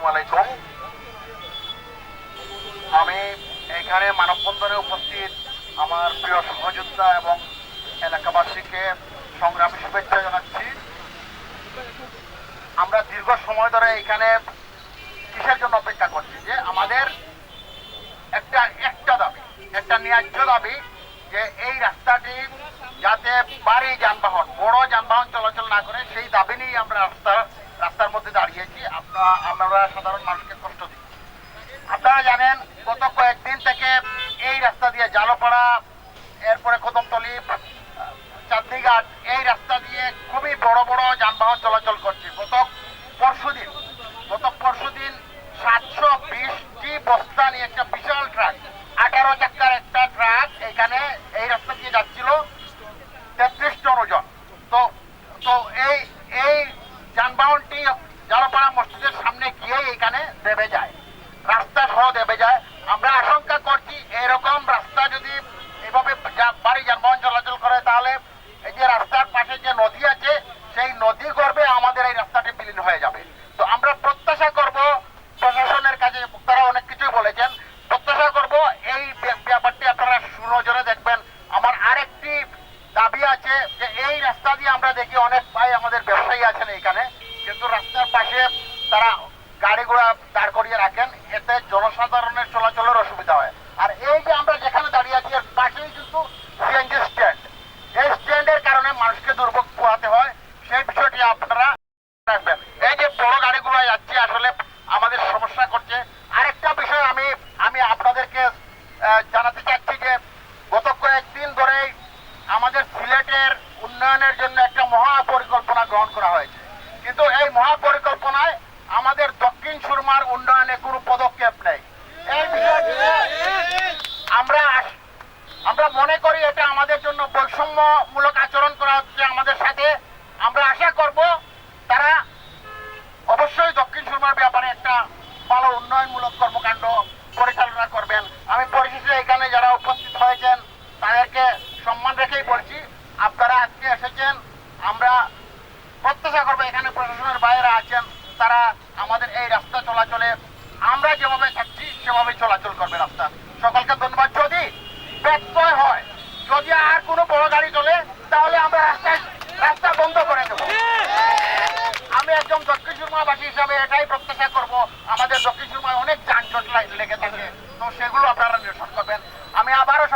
আলাইকুম। আমি এখানে মানববন্ধনে উপস্থিত আমার প্রিয় সহযোদ্ধা এবং এলাকাবাসীকে সংগ্রামী শুভেচ্ছা জানাচ্ছি। আমরা দীর্ঘ সময় ধরে এখানে কিসের জন্য অপেক্ষা করছি? যে আমাদের একটা দাবি, একটা ন্যায্য দাবি, যে এই রাস্তাটি যাতে ভারী যানবাহন, বড় যানবাহন চলাচল না করে, সেই দাবি নিয়েই আমরা রাস্তার মধ্যে দাঁড়িয়েছি। আমরা সাধারণ মানুষকে কষ্ট দিই। আপনারা জানেন গত কয়েকদিন থেকে এই রাস্তা দিয়ে জালপাড়া, এরপরে কদমতলী, চাঁদনীঘাট, এই রাস্তা দিয়ে খুবই বড় বড় যানবাহন চলাচল করছে। গত পরশুদিন 720টি বস্তা নিয়ে একটা বিশাল ট্রাক, 18 চাকার একটা ট্রাক এখানে এই রাস্তা দিয়ে যাচ্ছিল, 33 টন ওজন। তো এই যানবাহনটি জালপাড়া মসজিদের সামনে গিয়ে এখানে দেবে যায়, রাস্তা সহ দেবে যায়। আমরা আশঙ্কা করছি এরকম রাস্তা যদি এভাবে ভারী যানবাহন চলাচল করে, তাহলে এই যে রাস্তার পাশে যে নদী আছে, সেই নদী গর্ভে আমাদের এই রাস্তাটি বিলীন হয়ে যাবে। তো আমরা প্রত্যাশা করব প্রশাসনের কাছে, তারা অনেক কিছুই বলেছেন, প্রত্যাশা করব এই ব্যাপারটি আপনারা সুনজরে দেখবেন। আমার আরেকটি দাবি আছে যে এই রাস্তা দিয়ে আমরা দেখি অনেক ভাই আমাদের ব্যবসায়ী আছেন এখানে, কিন্তু রাস্তার পাশে তারা গাড়ি ঘোড়া দাঁড় করিয়ে রাখেন, এতে জনসাধারণের চলাচলের অসুবিধা হয়। আর এই যে আমরা যেখানে দাঁড়িয়ে আছি এর পাশেই কিন্তু সিএনজি স্ট্যান্ড, এই স্ট্যান্ডের কারণে মানুষকে দুর্ভোগ পোহাতে হয়, সেই বিষয়টি আপনারা রাখবেন। এই যে বড় গাড়িগুলো যাচ্ছে আসলে আমাদের সমস্যা করছে। আরেকটা বিষয় আমি আপনাদেরকে জানাতে চাচ্ছি যে গত কয়েকদিন ধরেই আমাদের সিলেটের উন্নয়নের জন্য একটা মহাপরিকল্পনা গ্রহণ করা হয়েছে, কিন্তু এই মহাপরিকল্পনায় আমাদের দক্ষিণ সুরমার উন্নয়নে কোনো পদক্ষেপ নেই। এই বিষয়টি আমরা মনে করি এটা আমাদের জন্য বৈষম্যমূলক আচরণ করা হচ্ছে আমাদের সাথে। আমরা আশা করব তারা অবশ্যই দক্ষিণ সুরমার ব্যাপারে একটা ভালো উন্নয়নমূলক কর্মকাণ্ড পরিচালনা করবেন। আমি পরিশেষে এখানে যারা উপস্থিত হয়েছেন তাদেরকে সম্মান রেখেই বলছি, আপনারা আজকে এসেছেন, আমরা প্রত্যাশা করবো এখানে প্রশাসনের বাইরে আছেন, তারা আমাদের এই রাস্তা চলাচলে আমরা যেভাবে থাকছি সেভাবে চলাচল করবে রাস্তা। সকলকে ধন্যবাদ। যদি ব্যত্যয় হয়, যদি আর কোনো বড় গাড়ি চলে, তাহলে আমরা রাস্তা বন্ধ করে দেবো। আমি একজন দক্ষিণ সুরমাবাসী হিসাবে এটাই প্রত্যাশা করব। আমাদের দক্ষিণ সুরমায় অনেক যানজট লেগে থাকে, তো সেগুলো আপনারা নিরসন করবেন। আমি আবারও